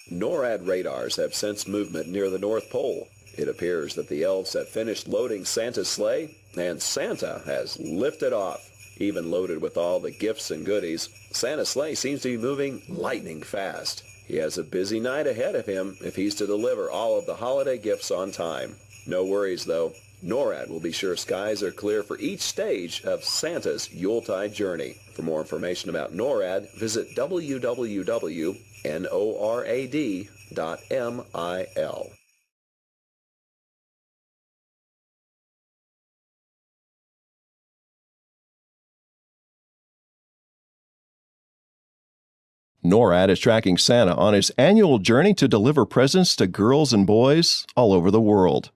NORAD radars have sensed movement near the North Pole. It appears that the elves have finished loading Santa's sleigh, and Santa has lifted off. Even loaded with all the gifts and goodies, Santa's sleigh seems to be moving lightning fast. He has a busy night ahead of him if he's to deliver all of the holiday gifts on time. No worries, though. NORAD will be sure skies are clear for each stage of Santa's Yuletide journey. For more information about NORAD, visit www.norad.mil. NORAD is tracking Santa on his annual journey to deliver presents to girls and boys all over the world.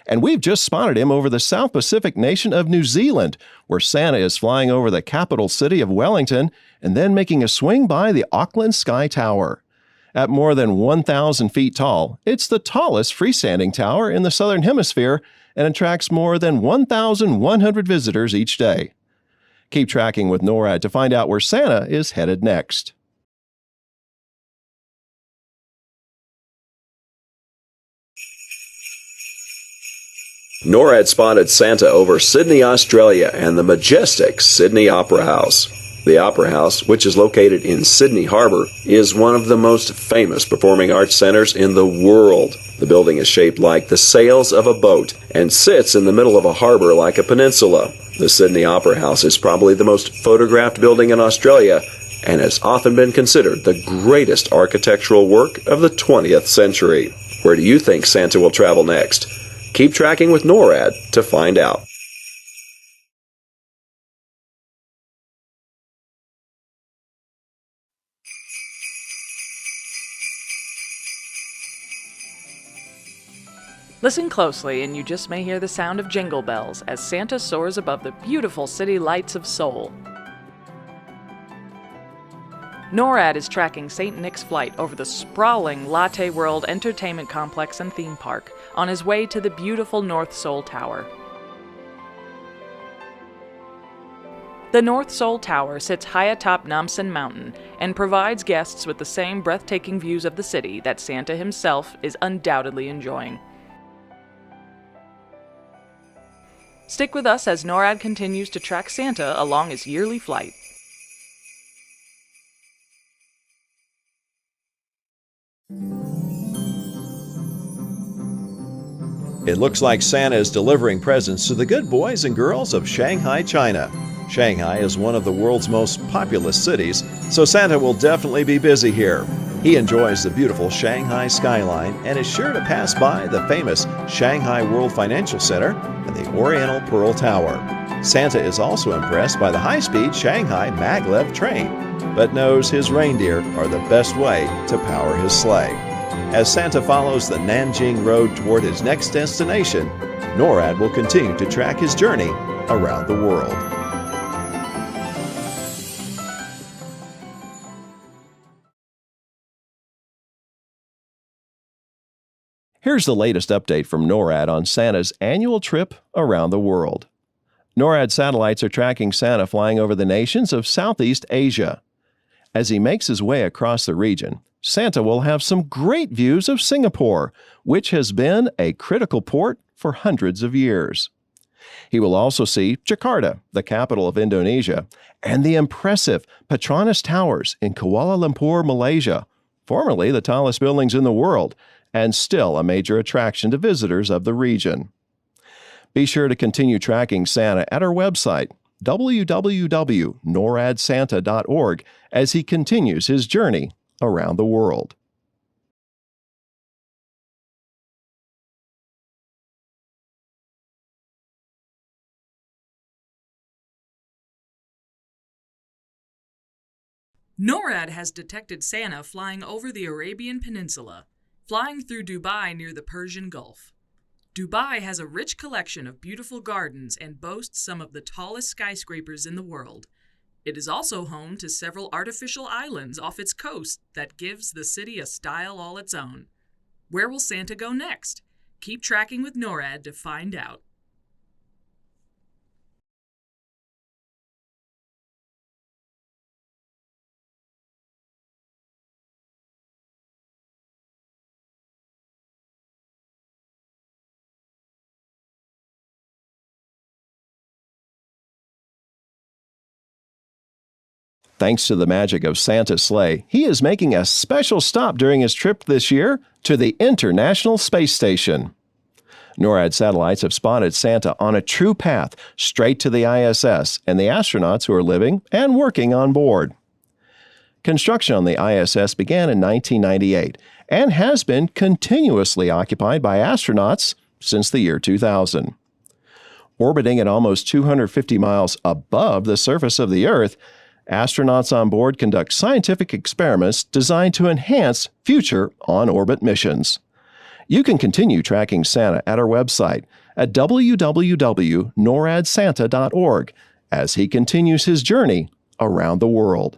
And we've just spotted him over the South Pacific nation of New Zealand, where Santa is flying over the capital city of Wellington and then making a swing by the Auckland Sky Tower. At more than 1,000 feet tall, it's the tallest freestanding tower in the Southern Hemisphere and attracts more than 1,100 visitors each day. Keep tracking with NORAD to find out where Santa is headed next. NORAD spotted Santa over Sydney, Australia, and the majestic Sydney Opera House. The Opera House, which is located in Sydney Harbour, is one of the most famous performing arts centers in the world. The building is shaped like the sails of a boat and sits in the middle of a harbour like a peninsula. The Sydney Opera House is probably the most photographed building in Australia and has often been considered the greatest architectural work of the 20th century. Where do you think Santa will travel next? Keep tracking with NORAD to find out. Listen closely and you just may hear the sound of jingle bells as Santa soars above the beautiful city lights of Seoul. NORAD is tracking St. Nick's flight over the sprawling Latte World Entertainment Complex and Theme Park on his way to the beautiful North Seoul Tower. The North Seoul Tower sits high atop Namsan Mountain and provides guests with the same breathtaking views of the city that Santa himself is undoubtedly enjoying. Stick with us as NORAD continues to track Santa along his yearly flight. It looks like Santa is delivering presents to the good boys and girls of Shanghai, China. Shanghai is one of the world's most populous cities, so Santa will definitely be busy here. He enjoys the beautiful Shanghai skyline and is sure to pass by the famous Shanghai World Financial Center and the Oriental Pearl Tower. Santa is also impressed by the high-speed Shanghai maglev train, but knows his reindeer are the best way to power his sleigh. As Santa follows the Nanjing Road toward his next destination, NORAD will continue to track his journey around the world. Here's the latest update from NORAD on Santa's annual trip around the world. NORAD satellites are tracking Santa flying over the nations of Southeast Asia. As he makes his way across the region, Santa will have some great views of Singapore, which has been a critical port for hundreds of years. He will also see Jakarta, the capital of Indonesia, and the impressive Petronas Towers in Kuala Lumpur, Malaysia, formerly the tallest buildings in the world, and still a major attraction to visitors of the region. Be sure to continue tracking Santa at our website, www.noradsanta.org, as he continues his journey around the world. NORAD has detected Santa flying over the Arabian Peninsula, flying through Dubai near the Persian Gulf. Dubai has a rich collection of beautiful gardens and boasts some of the tallest skyscrapers in the world. It is also home to several artificial islands off its coast that gives the city a style all its own. Where will Santa go next? Keep tracking with NORAD to find out. Thanks to the magic of Santa's sleigh, he is making a special stop during his trip this year to the International Space Station. NORAD satellites have spotted Santa on a true path straight to the ISS and the astronauts who are living and working on board. Construction on the ISS began in 1998 and has been continuously occupied by astronauts since the year 2000. Orbiting at almost 250 miles above the surface of the Earth, astronauts on board conduct scientific experiments designed to enhance future on-orbit missions. You can continue tracking Santa at our website at www.noradsanta.org as he continues his journey around the world.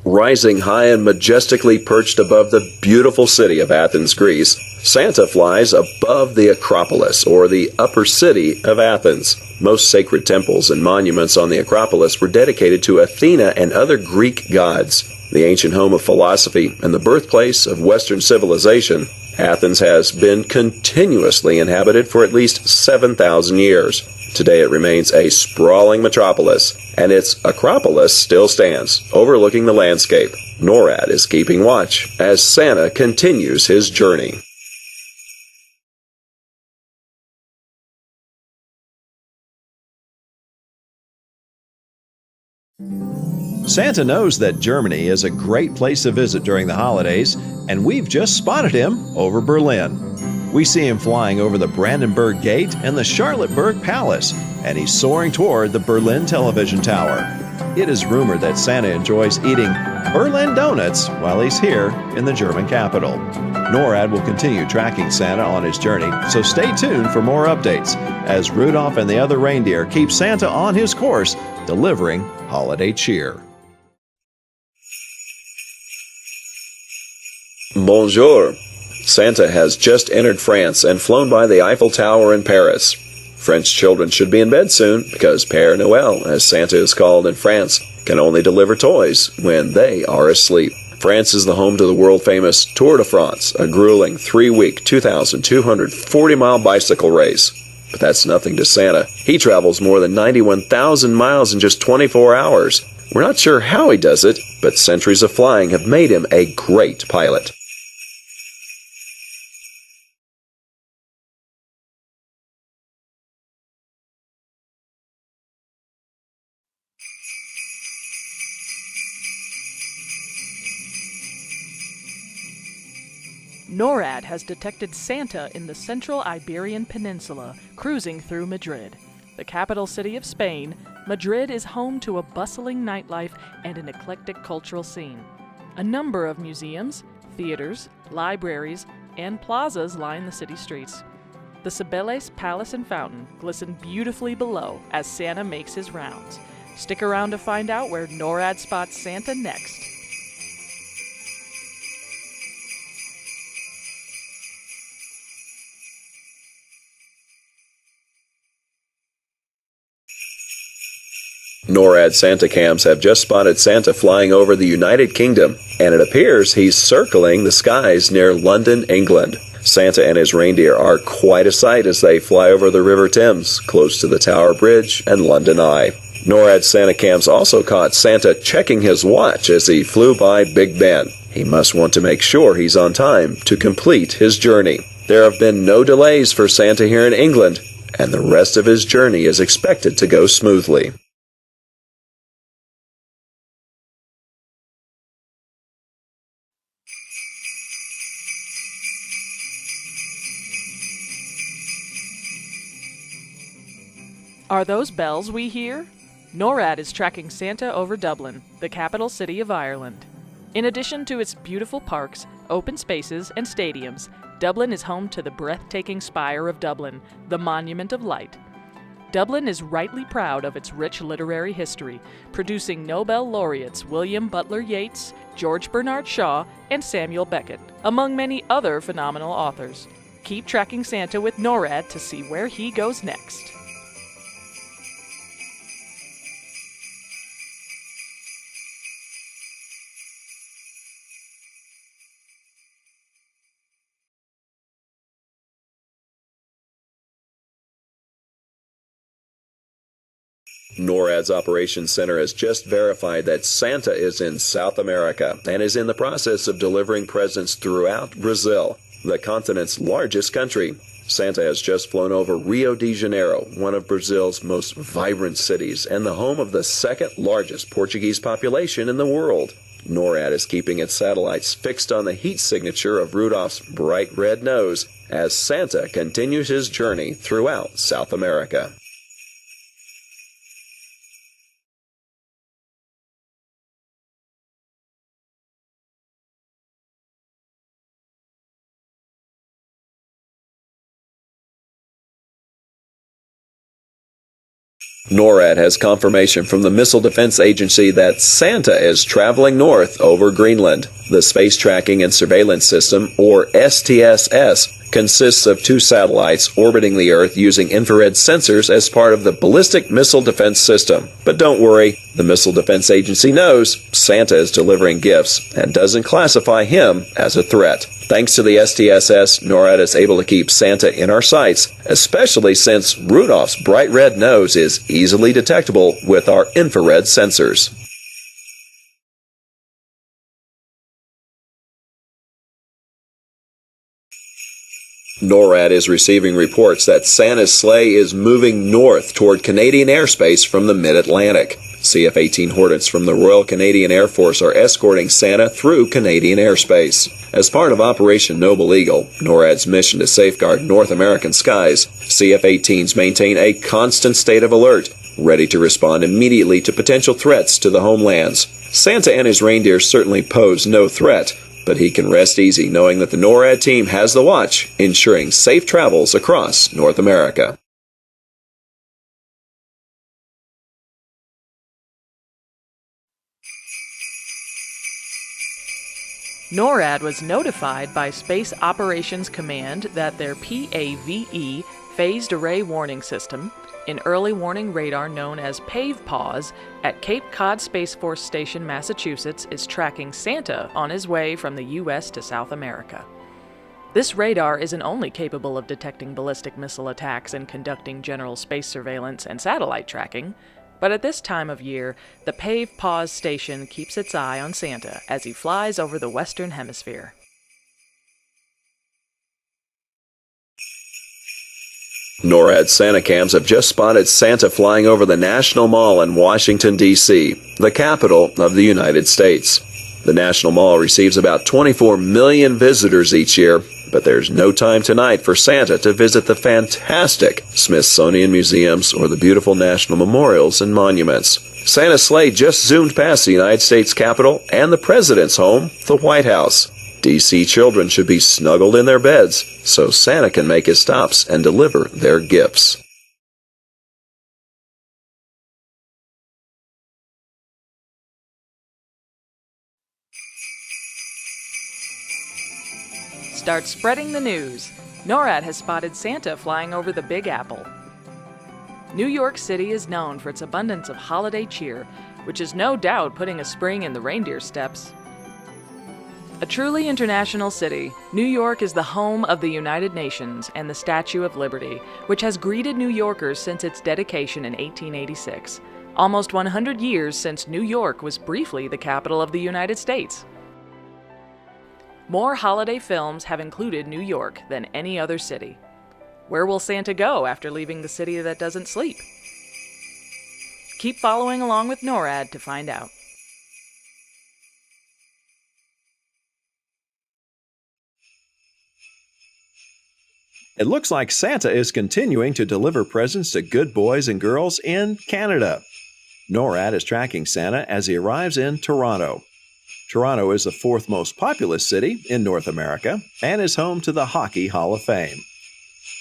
Rising high and majestically perched above the beautiful city of Athens, Greece, Santa flies above the Acropolis, or the upper city of Athens. Most sacred temples and monuments on the Acropolis were dedicated to Athena and other Greek gods. The ancient home of philosophy and the birthplace of Western civilization, Athens has been continuously inhabited for at least 7,000 years. Today it remains a sprawling metropolis, and its Acropolis still stands, overlooking the landscape. NORAD is keeping watch as Santa continues his journey. Santa knows that Germany is a great place to visit during the holidays, and we've just spotted him over Berlin. We see him flying over the Brandenburg Gate and the Charlottenburg Palace, and he's soaring toward the Berlin Television Tower. It is rumored that Santa enjoys eating Berlin donuts while he's here in the German capital. NORAD will continue tracking Santa on his journey, so stay tuned for more updates as Rudolph and the other reindeer keep Santa on his course, delivering holiday cheer. Bonjour. Santa has just entered France and flown by the Eiffel Tower in Paris. French children should be in bed soon because Père Noël, as Santa is called in France, can only deliver toys when they are asleep. France is the home to the world-famous Tour de France, a grueling 3-week, 2,240-mile bicycle race. But that's nothing to Santa. He travels more than 91,000 miles in just 24 hours. We're not sure how he does it, but centuries of flying have made him a great pilot. NORAD has detected Santa in the central Iberian Peninsula, cruising through Madrid. The capital city of Spain, Madrid is home to a bustling nightlife and an eclectic cultural scene. A number of museums, theaters, libraries, and plazas line the city streets. The Cibeles Palace and Fountain glisten beautifully below as Santa makes his rounds. Stick around to find out where NORAD spots Santa next. NORAD Santa cams have just spotted Santa flying over the United Kingdom, and it appears he's circling the skies near London, England. Santa and his reindeer are quite a sight as they fly over the River Thames, close to the Tower Bridge and London Eye. NORAD Santa cams also caught Santa checking his watch as he flew by Big Ben. He must want to make sure he's on time to complete his journey. There have been no delays for Santa here in England, and the rest of his journey is expected to go smoothly. Are those bells we hear? NORAD is tracking Santa over Dublin, the capital city of Ireland. In addition to its beautiful parks, open spaces, and stadiums, Dublin is home to the breathtaking Spire of Dublin, the Monument of Light. Dublin is rightly proud of its rich literary history, producing Nobel laureates William Butler Yeats, George Bernard Shaw, and Samuel Beckett, among many other phenomenal authors. Keep tracking Santa with NORAD to see where he goes next. NORAD's Operations Center has just verified that Santa is in South America and is in the process of delivering presents throughout Brazil, the continent's largest country. Santa has just flown over Rio de Janeiro, one of Brazil's most vibrant cities and the home of the second largest Portuguese population in the world. NORAD is keeping its satellites fixed on the heat signature of Rudolph's bright red nose as Santa continues his journey throughout South America. NORAD has confirmation from the Missile Defense Agency that Santa is traveling north over Greenland. The Space Tracking and Surveillance System, or STSS, consists of 2 satellites orbiting the Earth using infrared sensors as part of the Ballistic Missile Defense System. But don't worry, the Missile Defense Agency knows Santa is delivering gifts and doesn't classify him as a threat. Thanks to the STSS, NORAD is able to keep Santa in our sights, especially since Rudolph's bright red nose is easily detectable with our infrared sensors. NORAD is receiving reports that Santa's sleigh is moving north toward Canadian airspace from the mid-Atlantic. CF-18 Hornets from the Royal Canadian Air Force are escorting Santa through Canadian airspace. As part of Operation Noble Eagle, NORAD's mission to safeguard North American skies, CF-18s maintain a constant state of alert, ready to respond immediately to potential threats to the homelands. Santa and his reindeer certainly pose no threat, but he can rest easy knowing that the NORAD team has the watch, ensuring safe travels across North America. NORAD was notified by Space Operations Command that their PAVE, Phased Array Warning System, an early warning radar known as PAVE-PAWS at Cape Cod Space Force Station, Massachusetts, is tracking Santa on his way from the U.S. to South America. This radar isn't only capable of detecting ballistic missile attacks and conducting general space surveillance and satellite tracking, but at this time of year, the PAVE-PAWS station keeps its eye on Santa as he flies over the Western Hemisphere. NORAD Santa cams have just spotted Santa flying over the National Mall in Washington, D.C., the capital of the United States. The National Mall receives about 24 million visitors each year, but there's no time tonight for Santa to visit the fantastic Smithsonian museums or the beautiful national memorials and monuments. Santa's sleigh just zoomed past the United States Capitol and the President's home, the White House. D.C. children should be snuggled in their beds so Santa can make his stops and deliver their gifts. Start spreading the news. NORAD has spotted Santa flying over the Big Apple. New York City is known for its abundance of holiday cheer, which is no doubt putting a spring in the reindeer steps. A truly international city, New York is the home of the United Nations and the Statue of Liberty, which has greeted New Yorkers since its dedication in 1886, almost 100 years since New York was briefly the capital of the United States. More holiday films have included New York than any other city. Where will Santa go after leaving the city that doesn't sleep? Keep following along with NORAD to find out. It looks like Santa is continuing to deliver presents to good boys and girls in Canada. NORAD is tracking Santa as he arrives in Toronto. Toronto is the 4th most populous city in North America and is home to the Hockey Hall of Fame.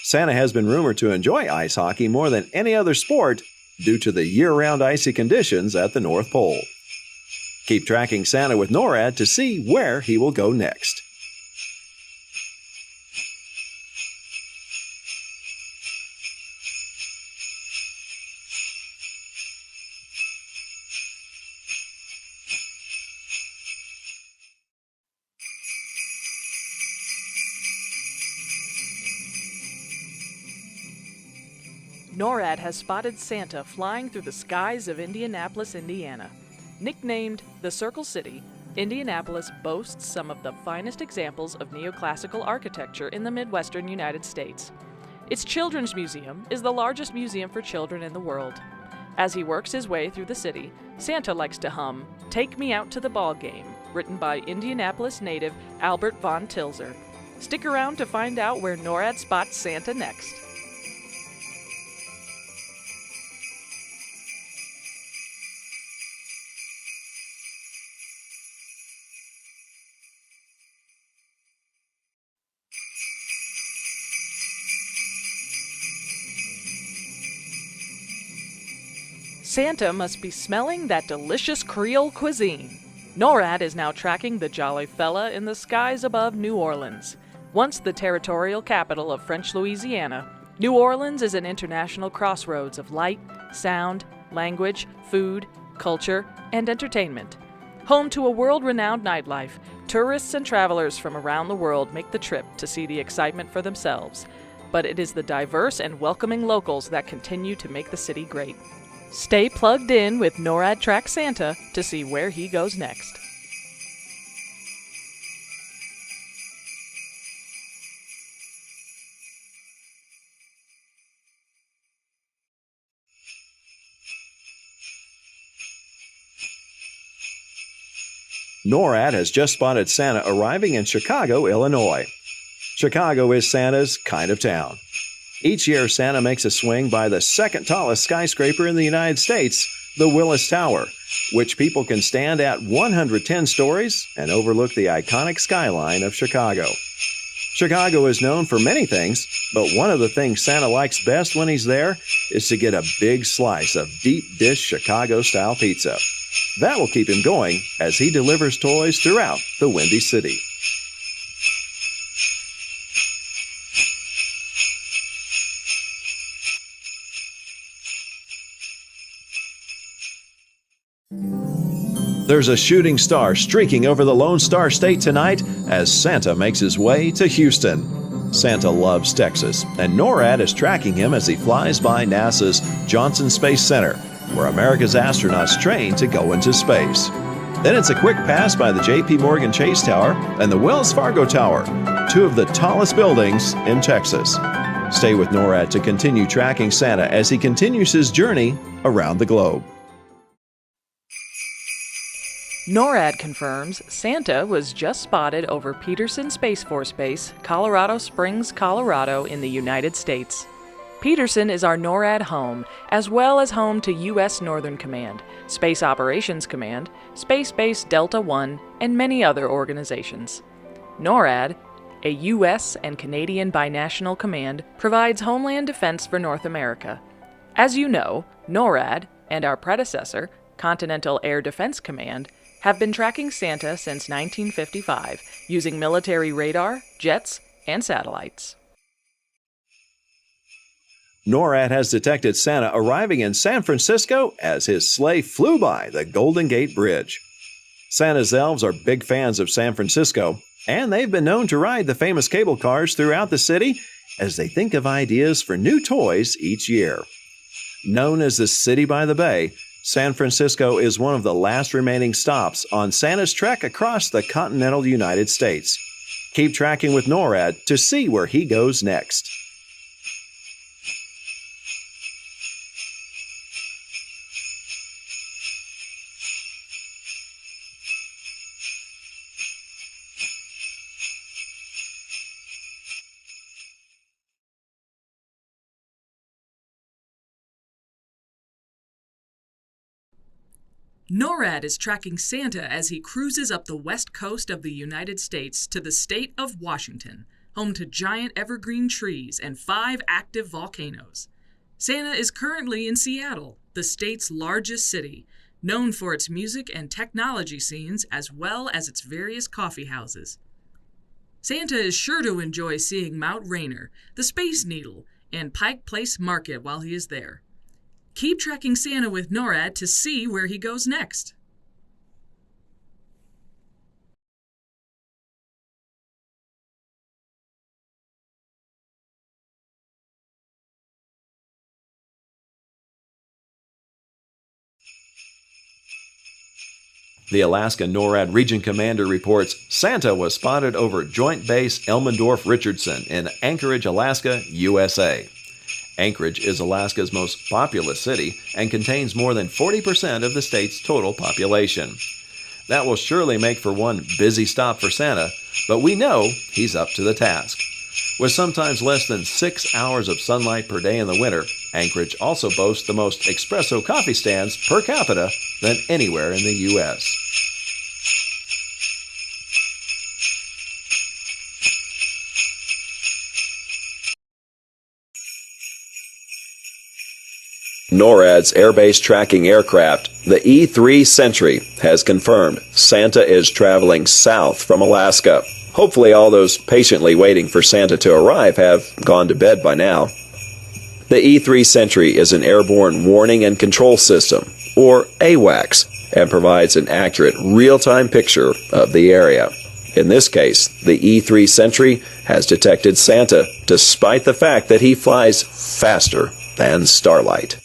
Santa has been rumored to enjoy ice hockey more than any other sport due to the year-round icy conditions at the North Pole. Keep tracking Santa with NORAD to see where he will go next. NORAD has spotted Santa flying through the skies of Indianapolis, Indiana. Nicknamed the Circle City, Indianapolis boasts some of the finest examples of neoclassical architecture in the Midwestern United States. Its Children's Museum is the largest museum for children in the world. As he works his way through the city, Santa likes to hum "Take Me Out to the Ball Game," written by Indianapolis native Albert von Tilzer. Stick around to find out where NORAD spots Santa next. Santa must be smelling that delicious Creole cuisine. NORAD is now tracking the jolly fella in the skies above New Orleans. Once the territorial capital of French Louisiana, New Orleans is an international crossroads of light, sound, language, food, culture, and entertainment. Home to a world-renowned nightlife, tourists and travelers from around the world make the trip to see the excitement for themselves. But it is the diverse and welcoming locals that continue to make the city great. Stay plugged in with NORAD Track Santa to see where he goes next. NORAD has just spotted Santa arriving in Chicago, Illinois. Chicago is Santa's kind of town. Each year, Santa makes a swing by the second tallest skyscraper in the United States, the Willis Tower, which people can stand at 110 stories and overlook the iconic skyline of Chicago. Chicago is known for many things, but one of the things Santa likes best when he's there is to get a big slice of deep dish Chicago-style pizza. That will keep him going as he delivers toys throughout the Windy City. There's a shooting star streaking over the Lone Star State tonight as Santa makes his way to Houston. Santa loves Texas, and NORAD is tracking him as he flies by NASA's Johnson Space Center, where America's astronauts train to go into space. Then it's a quick pass by the J.P. Morgan Chase Tower and the Wells Fargo Tower, two of the tallest buildings in Texas. Stay with NORAD to continue tracking Santa as he continues his journey around the globe. NORAD confirms Santa was just spotted over Peterson Space Force Base, Colorado Springs, Colorado, in the United States. Peterson is our NORAD home, as well as home to U.S. Northern Command, Space Operations Command, Space Base Delta I, and many other organizations. NORAD, a U.S. and Canadian binational command, provides homeland defense for North America. As you know, NORAD and our predecessor, Continental Air Defense Command, have been tracking Santa since 1955 using military radar, jets, and satellites. NORAD has detected Santa arriving in San Francisco as his sleigh flew by the Golden Gate Bridge. Santa's elves are big fans of San Francisco, and they've been known to ride the famous cable cars throughout the city as they think of ideas for new toys each year. Known as the City by the Bay, San Francisco is one of the last remaining stops on Santa's trek across the continental United States. Keep tracking with NORAD to see where he goes next. NORAD is tracking Santa as he cruises up the west coast of the United States to the state of Washington, home to giant evergreen trees and 5 active volcanoes. Santa is currently in Seattle, the state's largest city, known for its music and technology scenes as well as its various coffee houses. Santa is sure to enjoy seeing Mount Rainier, the Space Needle, and Pike Place Market while he is there. Keep tracking Santa with NORAD to see where he goes next. The Alaska NORAD Region Commander reports Santa was spotted over Joint Base Elmendorf-Richardson in Anchorage, Alaska, USA. Anchorage is Alaska's most populous city and contains more than 40% of the state's total population. That will surely make for one busy stop for Santa, but we know he's up to the task. With sometimes less than 6 hours of sunlight per day in the winter, Anchorage also boasts the most espresso coffee stands per capita than anywhere in the U.S. NORAD's airbase tracking aircraft, the E-3 Sentry, has confirmed Santa is traveling south from Alaska. Hopefully all those patiently waiting for Santa to arrive have gone to bed by now. The E-3 Sentry is an airborne warning and control system, or AWACS, and provides an accurate real-time picture of the area. In this case, the E-3 Sentry has detected Santa despite the fact that he flies faster than starlight.